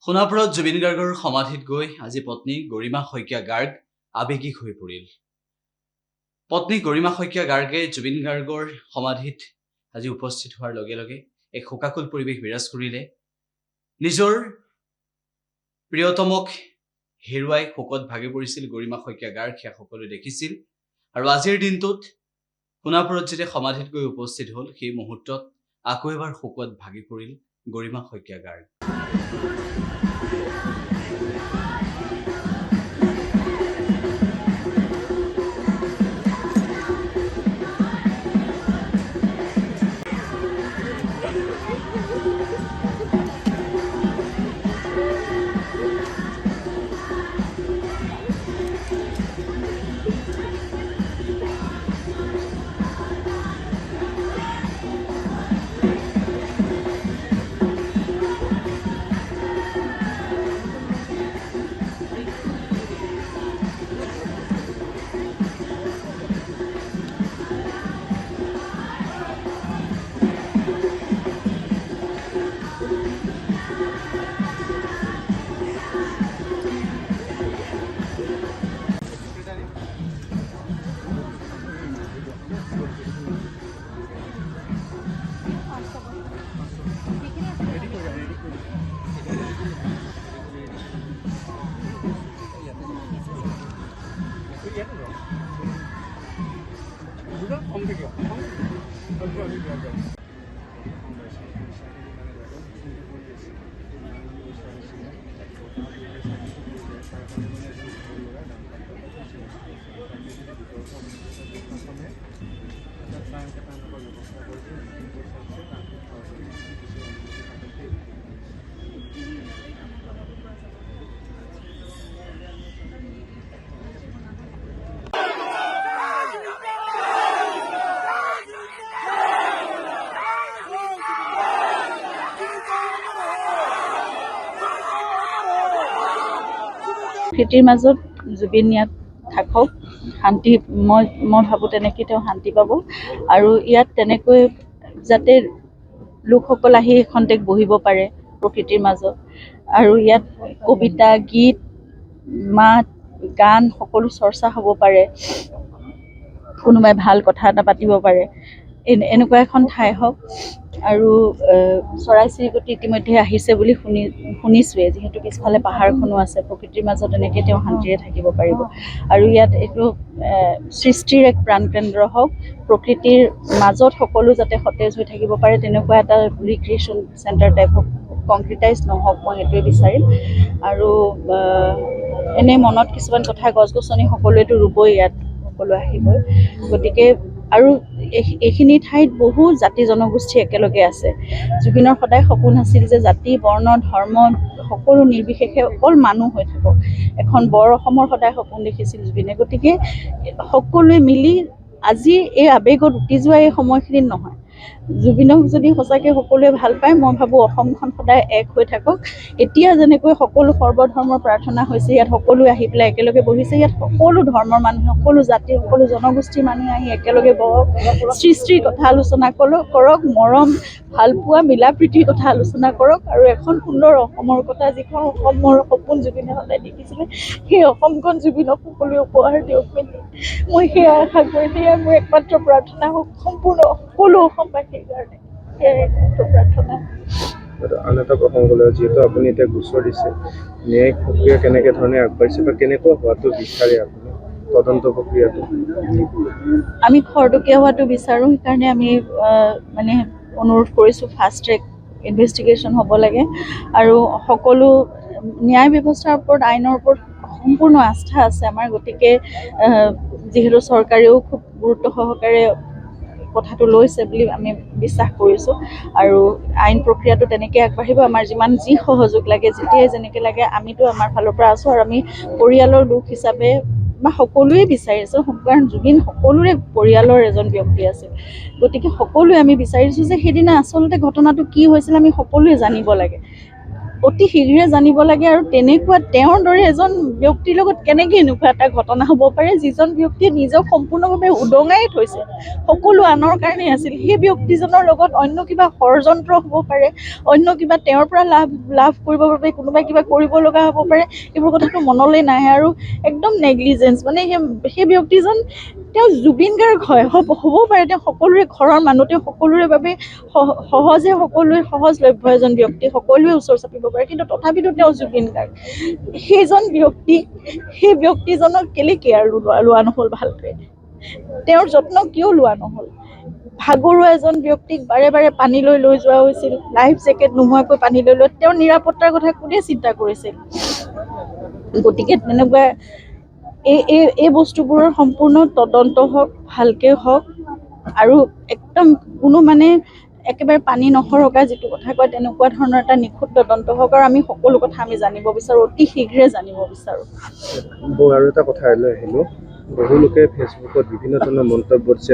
সোণাপুৰত জুবিন গাৰ্গৰ সমাধিত গৈ আজি পত্নী গৰিমা শইকীয়া গাৰ্গ আৱেগিক হৈ পৰিল। পত্নী গৰিমা শইকীয়া গাৰ্গে জুবিন গাৰ্গৰ সমাধিত আজি উপস্থিত হোৱাৰ লগে লগে এক শোকাকুল পৰিৱেশ বিৰাজ কৰিলে। নিজৰ প্ৰিয়তমক হেৰুৱাই শোকত ভাগি পৰিছিল গৰিমা শইকীয়া গাৰ্গ, সেয়া সকলোৱে দেখিছিল। আৰু আজিৰ দিনটোত সোণাপুৰত যেতিয়া সমাধিত গৈ উপস্থিত হ'ল, সেই মুহূৰ্তত আকৌ এবাৰ শোকত ভাগি পৰিল গৰিমা শইকীয়া গাৰ্গ। প্ৰকৃতিৰ মাজত জুবিন ইয়াত থাকক, শান্তি মই ভাবোঁ তেনেকৈ তেওঁ শান্তি পাব। আৰু ইয়াত তেনেকৈ যাতে লোকসকল আহি খন্তেক বহিব পাৰে প্ৰকৃতিৰ মাজত, আৰু ইয়াত কবিতা, গীত, মাত, গান সকলো চৰ্চা হ'ব পাৰে, কোনোবাই ভাল কথা এটা পাতিব পাৰে, এনেকুৱা এখন ঠাই হওক। আৰু চৰাই চিৰিকটি ইতিমধ্যে আহিছে বুলি শুনিছোঁৱে, যিহেতু পিছফালে পাহাৰখনো আছে, প্ৰকৃতিৰ মাজত এনেকৈ তেওঁ শান্তিৰে থাকিব পাৰিব। আৰু ইয়াত এইটো সৃষ্টিৰ এক প্ৰাণকেন্দ্ৰ হওক, প্ৰকৃতিৰ মাজত সকলো যাতে সতেজ হৈ থাকিব পাৰে, তেনেকুৱা এটা ৰিক্ৰিয়েশ্যন চেণ্টাৰ টাইপ হওক, কংক্ৰিটাইজ নহওক, মই সেইটোৱে বিচাৰিম। আৰু এনেই মনত কিছুমান কথা, গছ গছনি সকলোৱেতো ৰুবই, ইয়াত সকলো আহিবই, গতিকে আৰু এইখিনি ঠাইত বহু জাতি জনগোষ্ঠী একেলগে আছে। জুবিনৰ সদায় সপোন আছিল যে জাতি, বৰ্ণ, ধৰ্ম সকলো নিৰ্বিশেষে অকল মানুহ হৈ থাকক। এখন বৰ অসমৰ সদায় সপোন দেখিছিল জুবিনে। গতিকে সকলোৱে মিলি আজি এই আৱেগত উটি যোৱা এই সময়খিনিত নহয়, জুবিনক যদি সঁচাকৈ সকলোৱে ভাল পায়, মই ভাবোঁ অসমখন সদায় এক হৈ থাকক। এতিয়া যেনেকৈ সকলো সৰ্বধৰ্মৰ প্ৰাৰ্থনা হৈছে, ইয়াত সকলোৱে আহি পেলাই একেলগে বহিছে, ইয়াত সকলো ধৰ্মৰ মানুহে, সকলো জাতিৰ, সকলো জনগোষ্ঠীৰ মানুহে আহি একেলগে বহক, সৃষ্টিৰ কথা আলোচনা কৰক, মৰম, ভালপোৱা, মিলা প্ৰীতিৰ কথা আলোচনা কৰক, আৰু এখন সুন্দৰ অসমৰ কথা, যিখন অসমৰ সপোন জুবিনে সদায় দেখিছিলে, সেই অসমখন জুবিনক সকলোৱে উপহাৰ দিয়ক মেলি মই সেয়া আশা কৰি, সেয়া মোৰ একমাত্ৰ প্ৰাৰ্থনা হওক সম্পূৰ্ণ সকলো অসমবাসীৰ কাৰণে, সেয়াই একমাত্ৰ প্ৰাৰ্থনা। আন এটা প্ৰসংগ লৈ, যিহেতু আপুনি এতিয়া গোচৰ দিছে, ন্যায়িক প্ৰক্ৰিয়া কেনেকৈ ধৰণে আগবাঢ়িছে বা কেনেকুৱা হোৱাটো বিচাৰে আপুনি তদন্ত প্ৰক্ৰিয়াটো? আমি খৰতকীয়া হোৱাটো বিচাৰোঁ, সেইকাৰণে আমি মানে অনুৰোধ কৰিছোঁ ফাষ্ট ট্ৰেক ইনভেষ্টিগেশ্যন হ'ব লাগে। আৰু সকলো ন্যায় ব্যৱস্থাৰ ওপৰত, আইনৰ ওপৰত সম্পূৰ্ণ আস্থা আছে আমাৰ। গতিকে যিহেতু চৰকাৰেও খুব গুৰুত্ব সহকাৰে কথাটো লৈছে বুলি আমি বিশ্বাস কৰিছোঁ, আৰু আইন প্ৰক্ৰিয়াটো তেনেকৈ আগবাঢ়িব। আমাৰ যিমান যি সহযোগ লাগে, যেতিয়াই যেনেকৈ লাগে, আমিতো আমাৰ ফালৰ পৰা আছোঁ। আৰু আমি পৰিয়ালৰ লোক হিচাপে বা সকলোৱে বিচাৰিছোঁ, কাৰণ জুবিন সকলোৰে পৰিয়ালৰ এজন ব্যক্তি আছিল, গতিকে সকলোৱে আমি বিচাৰিছোঁ যে সেইদিনা আচলতে ঘটনাটো কি হৈছিল আমি সকলোৱে জানিব লাগে। অতি শীঘ্ৰে জানিব লাগে আৰু তেনেকুৱা তেওঁৰ দৰে এজন ব্যক্তিৰ লগত কেনেকৈ এনেকুৱা এটা ঘটনা হ'ব পাৰে যিজন ব্যক্তিয়ে নিজক সম্পূৰ্ণভাৱে উদঙাই থৈছে, সকলো আনৰ কাৰণে আছিল। সেই ব্যক্তিজনৰ লগত অন্য কিবা ষড়যন্ত্ৰ হ'ব পাৰে, অন্য কিবা তেওঁৰ পৰা লাভ কৰিবৰ বাবে কোনোবাই কিবা কৰিব লগা হ'ব পাৰে, এইবোৰ কথাটো মনলৈ নাহে। আৰু একদম নেগলিজেঞ্চ, মানে সেই ব্যক্তিজন তেওঁ জুবিন গাৰ্গ হয়, হ'ব পাৰে তেওঁ সকলোৰে ঘৰৰ মানুহ, তেওঁ সকলোৰে বাবে সকলোৱে সহজলভ্য এজন ব্যক্তি, সকলোৱে ওচৰ চাপিব পাৰে, কিন্তু তথাপিতো তেওঁ জুবিন গাৰ্গ। সেই ব্যক্তিজনক কেলে কেয়াৰ লোৱা নহ'ল, ভালকৈ তেওঁৰ যত্ন কিয় লোৱা নহ'ল? ভাগৰুৱা এজন ব্যক্তিক বাৰে বাৰে পানীলৈ লৈ যোৱা হৈছিল, লাইফ জেকেট নোহোৱাকৈ পানীলৈ লৈ, তেওঁৰ নিৰাপত্তাৰ কথা কোনে চিন্তা কৰিছিল? গতিকে তেনেকুৱা এই বস্তুবোৰৰ সম্পূৰ্ণ তদন্ত হওক, ভালকৈ হওক, আৰু একদম কোনো মানে একেবাৰে পানী নসৰকা যিটো কথা কয় তেনেকুৱা ধৰণৰ এটা নিখুঁত তদন্ত হওক, আৰু আমি সকলো কথা আমি জানিব বিচাৰোঁ, অতি শীঘ্ৰে জানিব বিচাৰোঁ। আৰু এটা কথা আহিলোঁ, বহু লোকে ফেচবুকত বিভিন্ন ধৰণৰ মন্তব্য দিছে।